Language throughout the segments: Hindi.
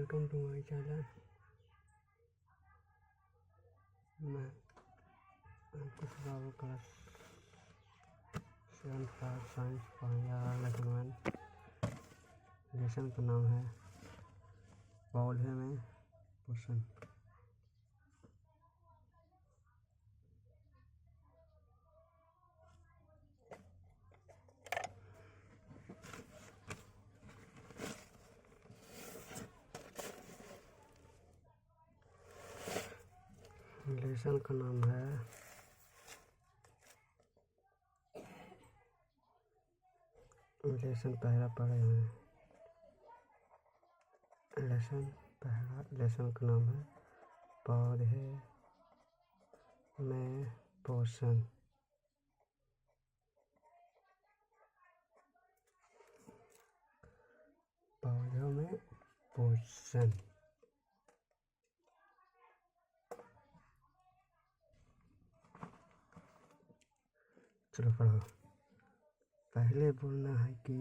Welcome to my channel. मैं आपको सुधार क्लास 7 क्लास साइंस पढ़ाया। लेसन 1 लेसन का नाम है पौधे में पोषण। लेसन का नाम है लेसन पहला पढ़े हैं। लेसन पहला लेसन का नाम है पौधे में पोषण। पौधों में पोषण। चलो पढ़ो। पहले बोलना है कि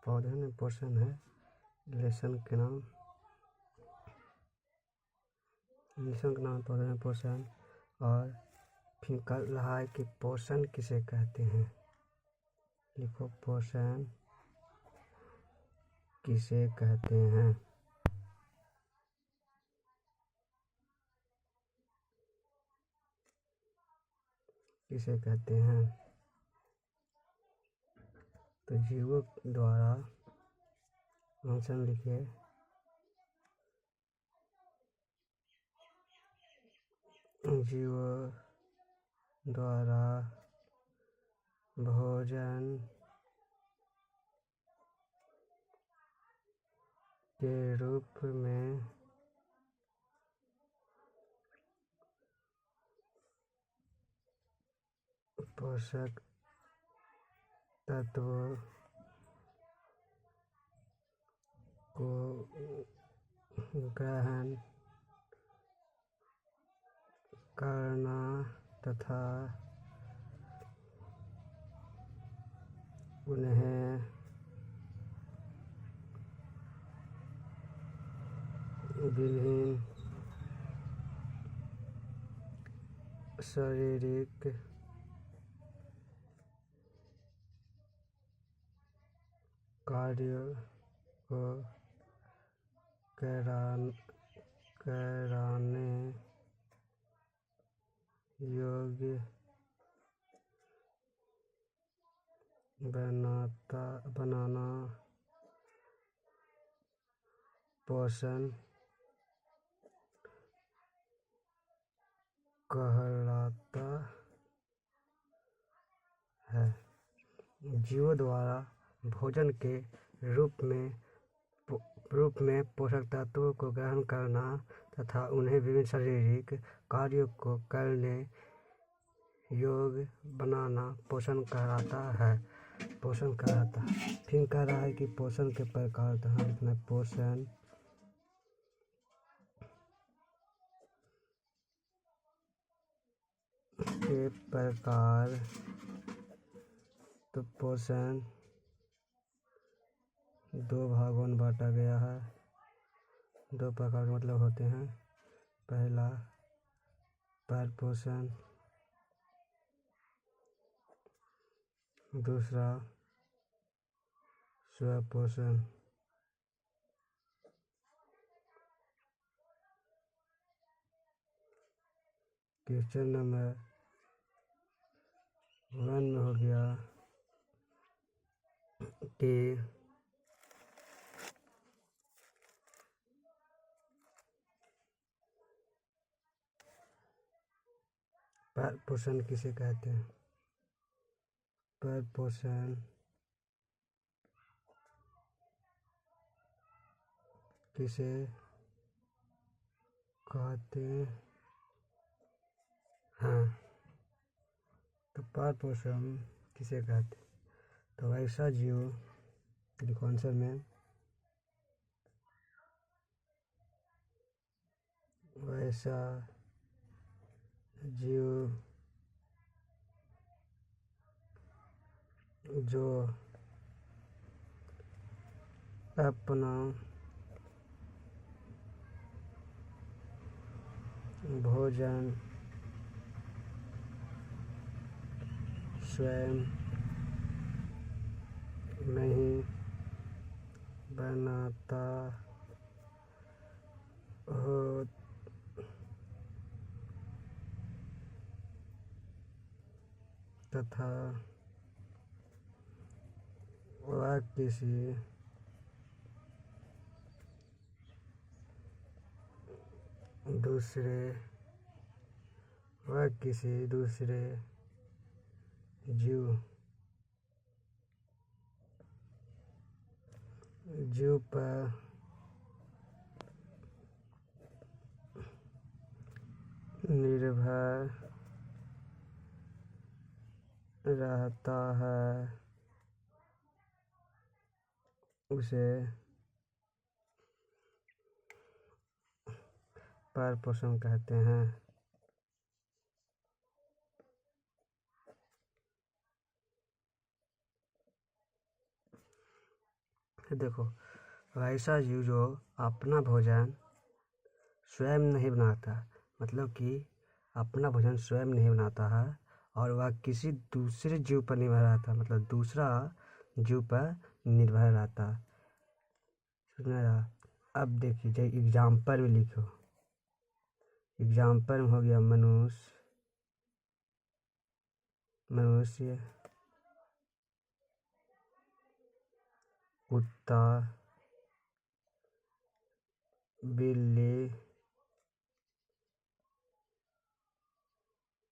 पौधे में पोषण है लेसन का नाम पौधे में पोषण। और फिर कर रहा है कि पोषण किसे कहते हैं। लिखो पोषण किसे कहते हैं। किसे कहते हैं तो जीवों द्वारा आंसर लिखिए। जीवों द्वारा भोजन के रूप में पोषक तत्वों को ग्रहण करना तथा उन्हें विभिन्न शारीरिक कार्यों को कराने योग्य बनाना पोषण कहलाता है। जीवों द्वारा भोजन के रूप में पोषक तत्वों को ग्रहण करना तथा उन्हें विभिन्न शारीरिक कार्यों को करने योग्य बनाना पोषण कहलाता है। फिर कह रहा है कि पोषण के प्रकार लिखना। पोषण के प्रकार तो पोषण 2 भागों में बांटा गया है। 2 प्रकार के मतलब होते हैं। पहला परपोषण, दूसरा स्वपोषण। क्वेश्चन नंबर 1 में हो गया कि परपोषण किसे कहते हैं। परपोषण किसे कहते हैं। तो परपोषण किसे कहते हैं तो ऐसा जीव लिखो आंसर में। वैसा जीव जो अपना भोजन स्वयं नहीं बनाता हो तथा वह किसी दूसरे जीव पर निर्भर रहता है उसे परपोषण कहते हैं। देखो, वैसा जीव जो अपना भोजन स्वयं नहीं बनाता, मतलब कि अपना भोजन स्वयं नहीं बनाता है और वह किसी दूसरे जीव पर निर्भर रहता, मतलब दूसरा जीव पर निर्भर रहता। समझा? अब देखिए, जैसे एग्जाम्पल में लिखो। एग्जाम्पल में हो गया मनुष्य, कुत्ता, बिल्ली,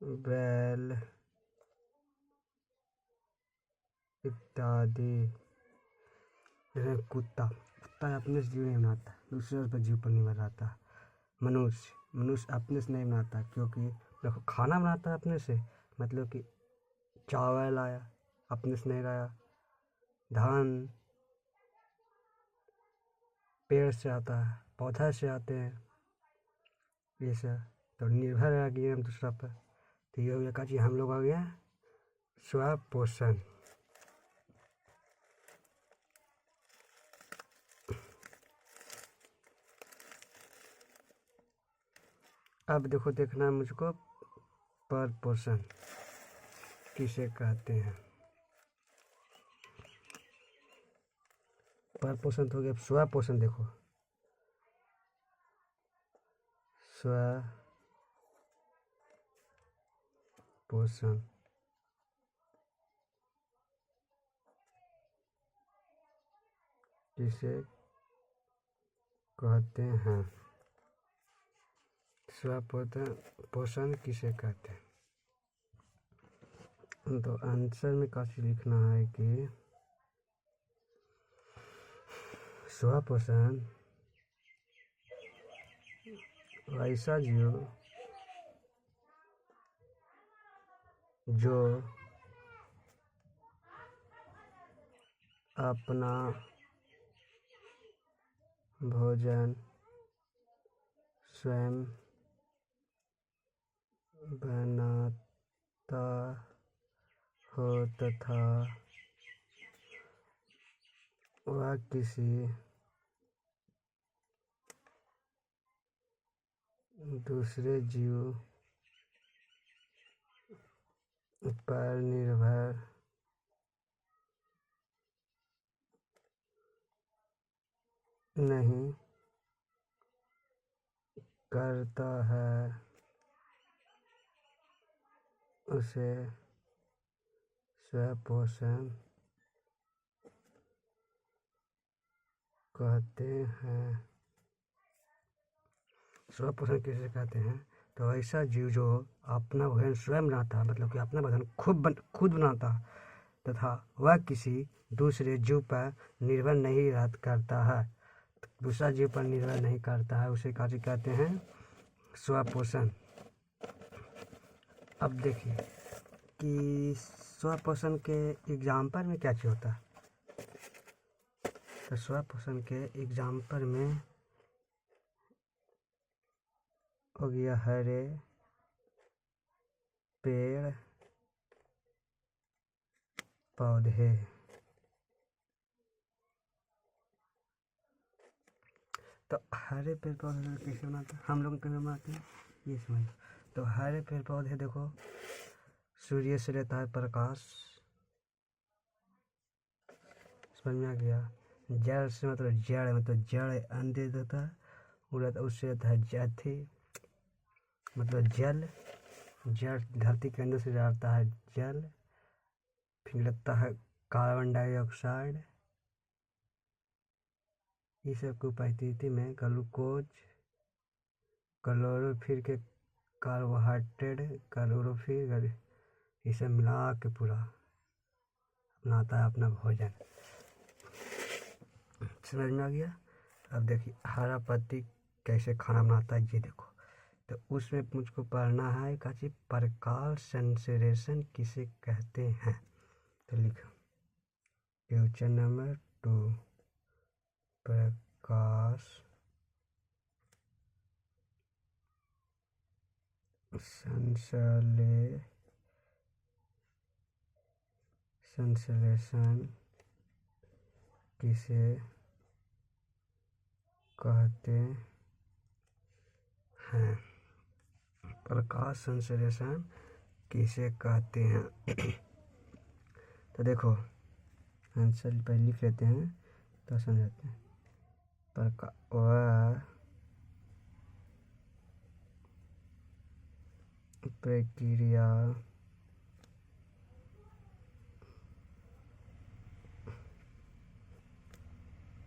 बैल इत्यादि। जैसे कुत्ता अपने से जीव नहीं बनाता, दूसरे पर जीव पर निर्भर रहता। मनुष्य अपने से नहीं बनाता, क्योंकि देखो खाना बनाता है अपने से, मतलब कि चावल लाया अपने से नहीं लाया, धान पेड़ से आता है, पौधा से आते हैं, ये सब तो निर्भर रह गए हम दूसरा पर। तो ये हो गया जी, हम लोग आ गया स्वपोषण। अब देखो, देखना है मुझको परपोषण किसे कहते हैं। परपोषण तो हो गया। स्वपोषण देखो, स्वपोषण किसे कहते हैं? स्वपोषण किसे कहते हैं? तो आंसर में काफी लिखना है कि स्वपोषण वैसा जीव जो अपना भोजन स्वयं बनाता हो तथा वह किसी दूसरे जीव पर निर्भर नहीं करता है, उसे स्वपोषण कहते हैं। स्वपोषण किसे कहते हैं? तो ऐसा जीव जो अपना भोजन स्वयं बनाता, मतलब कि अपना भोजन खुद बनाता तथा वह किसी दूसरे जीव पर निर्भर नहीं करता है, दूसरा जीव पर निर्भर नहीं करता है, उसे कहते हैं स्वपोषण। अब देखिए कि स्वपोषण के एग्जाम्पल में क्या चीज़ होता है। तो स्वपोषण के एग्जाम्पल में हो गया हरे पेड़ पौधे। तो हरे पेड़ पौधे कैसे बनाते हैं? हम लोग कैसे बनाते हैं? ये समझ। तो हरे पेड़ पौधे देखो सूर्य से लेता है प्रकाश, समझ में आ गया। जड़ से मतलब जड़ अंधे देता है, उड़ता उससे रहता है जाथी मतलब जल, जड़ धरती के अंदर से जाता है जल, फिर लगता है कार्बन डाइऑक्साइड, इस सब की उपस्थिति में ग्लूकोज, क्लोरोफिल के कार्बोहाइड्रेट, क्लोरोफिल, ये सब मिला के पूरा बनाता है अपना भोजन। समझ में आ गया। अब देखिए हरा पत्ती कैसे खाना बनाता है ये देखो। तो उसमें मुझको पढ़ना है काची प्रकाश संश्लेषण किसे कहते हैं। तो लिखो क्वेश्चन नंबर 2, प्रकाश संश्लेषण किसे कहते हैं। प्रकाश संश्लेषण किसे कहते हैं। तो देखो आंसर पहले लिख लेते हैं तो समझाते हैं। वह प्रक्रिया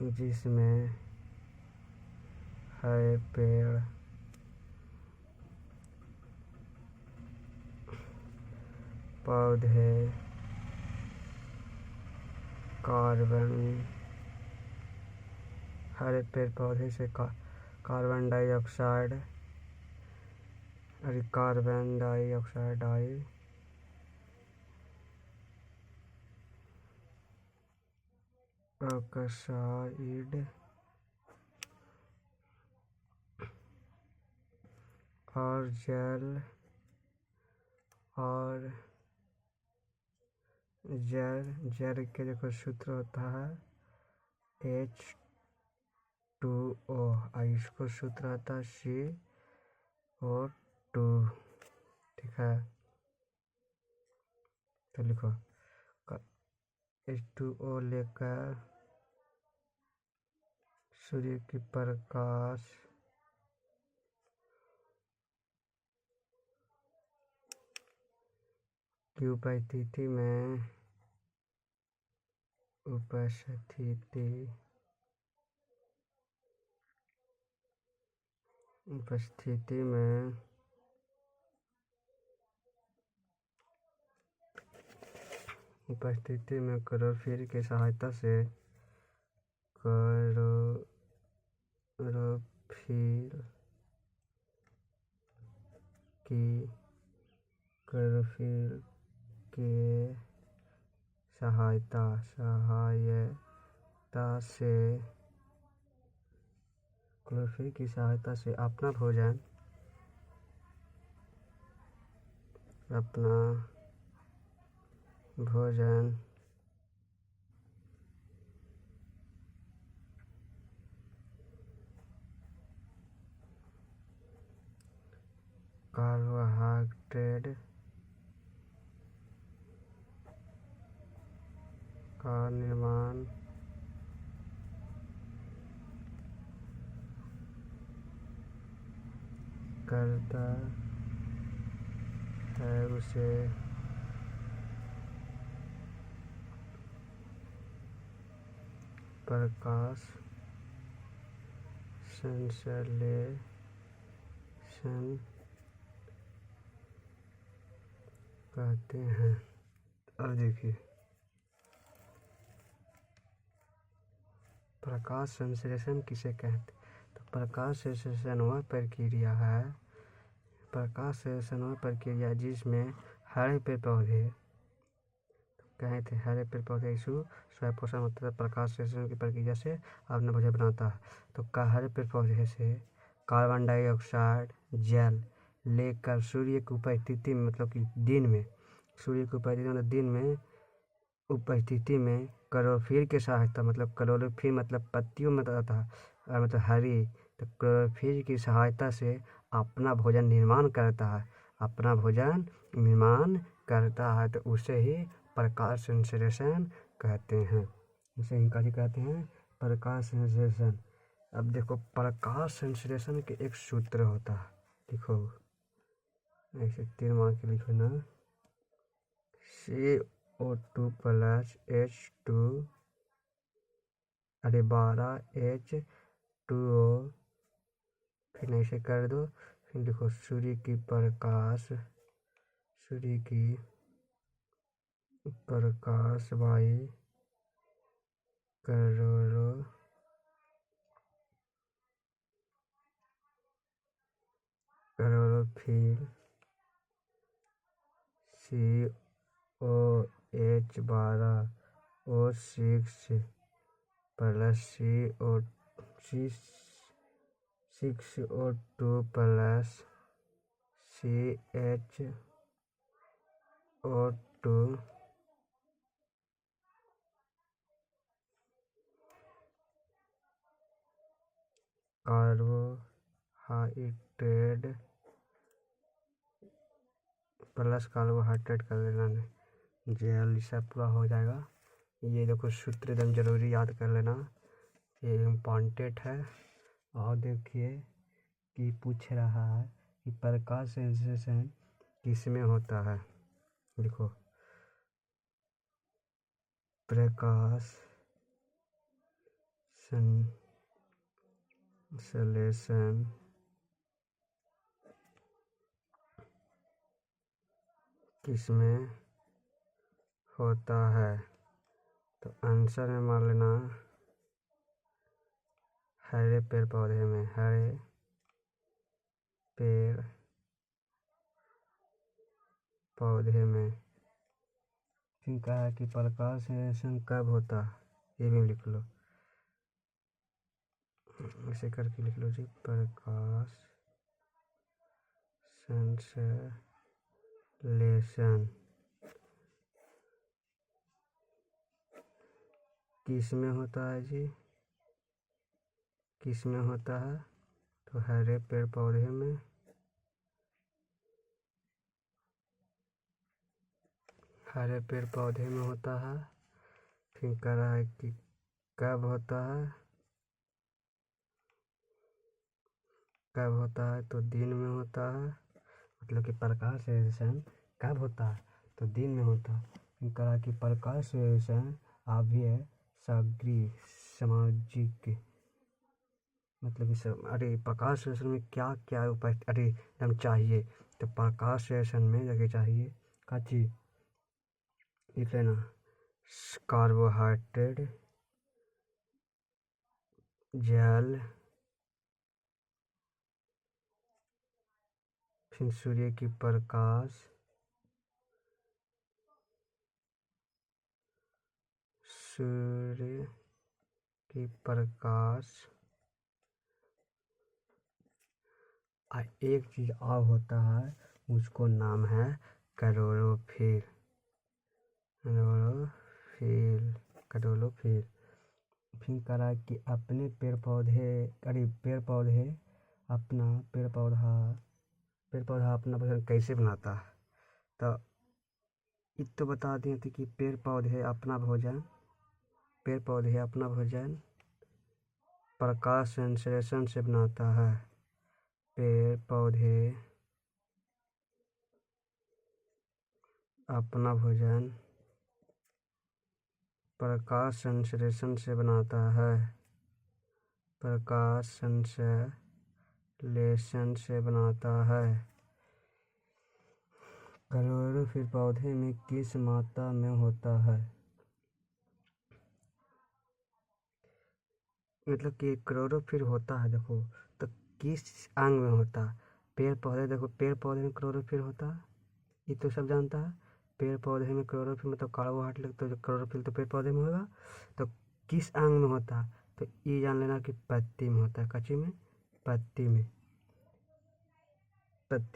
जिसमें हरे पेड़ पौधे हरे पेड़ पौधे से कार्बन डाइऑक्साइड ऑक्साइड और जल के देखो सूत्र होता है H2O और इसको सूत्र आता है CO2, ठीक है। तो लिखो H2O लेकर सूर्य की प्रकाश की उपस्थिति में क्लोरोफिल की सहायता से क्लोरोफिल की सहायता से अपना भोजन कार्बोहाइड्रेट का निर्माण करता है उसे प्रकाश संश्लेषण कहते हैं। अब देखिए प्रकाश संश्लेषण किसे कहते। तो प्रकाश संश्लेषण वह प्रक्रिया जिसमें हरे पेड़ पौधे कहे थे स्वयं पोषण मतलब प्रकाश संश्लेषण की प्रक्रिया से अपना भोजन बनाता है। तो हरे पेड़ पौधे से कार्बन डाइऑक्साइड जल लेकर सूर्य की उपस्थिति में मतलब कि दिन में उपस्थिति में क्लोरोफिल की सहायता मतलब क्लोरोफिल मतलब पत्तियों में रहता है और मतलब हरी तो क्लोरोफिल की सहायता से अपना भोजन निर्माण करता है, अपना भोजन निर्माण करता है, तो उसे ही प्रकाश संश्लेषण कहते हैं। उसे ही क्या कहते हैं? प्रकाश संश्लेषण। अब देखो प्रकाश संश्लेषण के एक सूत्र होता है, देखो ऐसे तीर मार के लिखो ना, CO2 प्लस H2 12H2O, फिर ऐसे कर दो, फिर लिखो सूर्य की प्रकाश वायु chlorophyll COH12O6 plus CO2 plus CHO2 carbohydrate plus carbohydrate कर लेना, जेल सब पूरा हो जाएगा। ये देखो सूत्र एकदम जरूरी याद कर लेना, ये इम्पॉर्टेंट है। और देखिए कि पूछ रहा है कि प्रकाश संश्लेषण किसमें होता है। देखो प्रकाश संश्लेषण किसमें होता है, तो आंसर में मान लेना हरे पेड़ पौधे में, हरे पेड़ पौधे में। फिर कहा है कि प्रकाश संश्लेषण कब होता है, ये भी लिख लो, ऐसे करके लिख लो जी, प्रकाश संश्लेषण किस में होता है जी, किस में होता है, तो हरे पेड़ पौधे में, हरे पेड़ पौधे में होता है। फिर कह रहा है कि कब होता है, कब होता है, तो दिन में होता है, मतलब कि प्रकाश संश्लेषण कब होता है, तो दिन में होता है। फिर कह रहा है कि प्रकाश संश्लेषण आव्यय सामग्री सामाजिक, मतलब कि सब, अरे प्रकाश संश्लेषण में क्या क्या उपस्थित, अरे एकदम चाहिए, तो प्रकाश संश्लेषण में जगह चाहिए का चीज लिख लेना, कार्बोहाइड्रेट, जल, फिर सूर्य की प्रकाश, सूर्य की प्रकाश, और एक चीज और होता है, उसको नाम है क्लोरोफिल, क्लोरोफिल। फिर करा कि अपने पेड़ पौधे, अरे पेड़ पौधा अपना भोजन कैसे बनाता है, तो तो बता दिए थे कि पेड़ पौधे अपना भोजन प्रकाश संश्लेषण से बनाता है, पेड़ पौधे अपना भोजन प्रकाश संश्लेषण से बनाता है, प्रकाश संश्लेषण से बनाता है। क्लोरोफिल पौधे में किस मात्रा में होता है, मतलब कि क्लोरोफिल होता है, देखो तो किस अंग में होता है, पेड़ पौधे, देखो पेड़ पौधे में क्लोरोफिल होता है, ये तो सब जानता है। पेड़ पौधे में क्लोरोफिल मतलब कार्बोहाइड्रेट, तो क्लोरोफिल तो पेड़ पौधे में होगा, तो किस अंग में होता है, तो ये जान लेना कि पत्ती में होता है, कच्ची में, पत्ती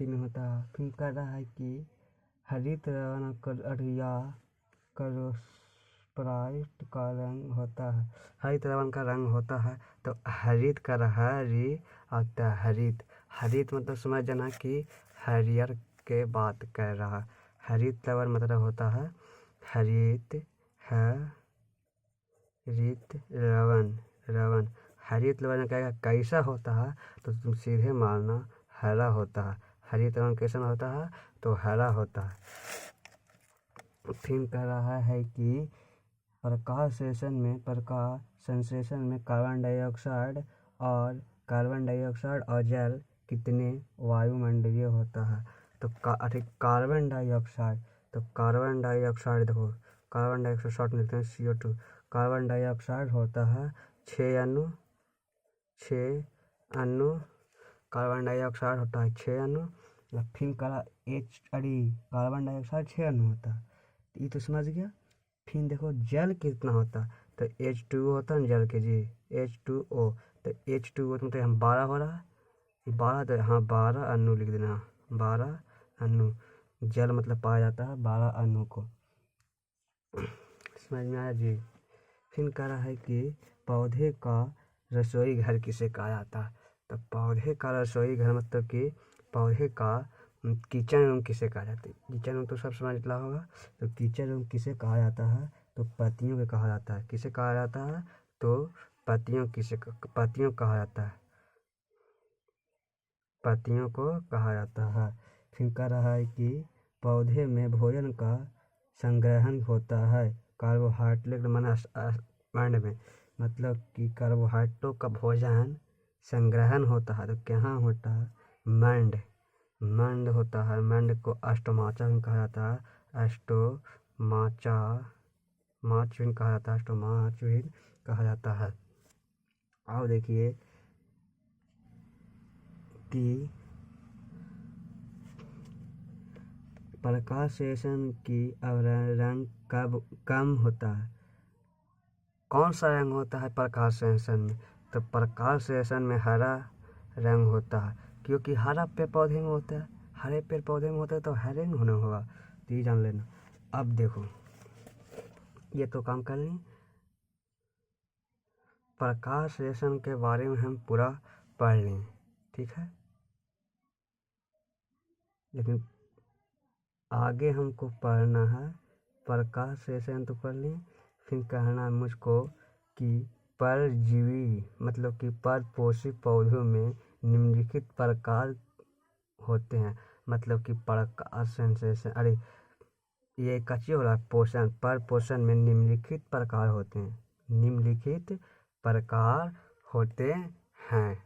में होता है। फिर कह रहा है कि हरित रंग स्प्राइट का रंग होता है? हरित लवण का रंग होता है तो हरित का हरी आता है। हरित हरित मतलब समझ जाना कि हरियर के बात कर रहा। हरित लवण मतलब होता है हरित लवण। लवण हरित लवण कहेगा कैसा होता है तो तुम सीधे मारना हरा होता है। हरित लवण कैसा होता है तो हरा होता है। फिर कह रहा है कि प्रकाश संश्लेषण में कार्बन डाइऑक्साइड और जल कितने वायुमंडलीय होता है? तो कार्बन डाइऑक्साइड देखो, कार्बन डाइऑक्साइड शॉर्ट में लिखते हैं CO2। कार्बन डाइऑक्साइड होता है 6 अणु। कार्बन डाइऑक्साइड होता है 6 अणु। फिर करा कार्बन डाइऑक्साइड 6 अणु होता है, ये तो समझ गया। फिर देखो जल कितना होता है तो H2O होता है जल के जी, H2O। तो H2O तो मतलब हम 12 हो रहा है, 12 तो हाँ 12 अणु लिख देना, 12 अणु। जल मतलब पाया जाता है 12 अणु को। समझ में आया जी। फिर कह रहा है कि पौधे का रसोई घर किसे कहा जाता है? तो पौधे का रसोई घर मतलब कि पौधे का किचन रूम किसे कहा जाता है? किचन रूम तो सब समझ ला होगा। तो किचन रूम किसे कहा जाता है तो पत्तियों को कहा जाता है। किसे कहा जाता है तो पत्तियों कहा जाता है, पत्तियों को कहा जाता है। फिर कह रहा है कि पौधे में भोजन का संग्रहण होता है कार्बोहाइड्रेट मंड में, मतलब कि कार्बोहाइड्रेटों का भोजन संग्रहण होता है तो कहाँ होता है? मंड होता है। मंड को अस्टोमाचा भी कहा जाता है, अस्टोमाच भी कहा जाता है। आओ देखिए कि प्रकाश संश्लेषण की रंग कब कम होता है? कौन सा रंग होता है प्रकाश संश्लेषण में? तो प्रकाश संश्लेषण में हरा रंग होता है, क्योंकि हरा पेड़ पौधे में होता है। हरे पेड़ पौधे में होता है तो हरे रंग होने होगा, तो ये जान लेना। अब देखो ये तो काम कर लें, प्रकाश संश्लेषण के बारे में हम पूरा पढ़ लें, ठीक है। लेकिन आगे हमको पढ़ना है प्रकाश संश्लेषण तो पढ़ लें, फिर कहना है मुझको कि परजीवी मतलब कि परपोषी पौधों में निम्नलिखित प्रकार होते हैं। मतलब कि प्रकाश संश्लेषण, अरे ये कच्ची हो रहा है पोषण, पर पोषण में निम्नलिखित प्रकार होते हैं।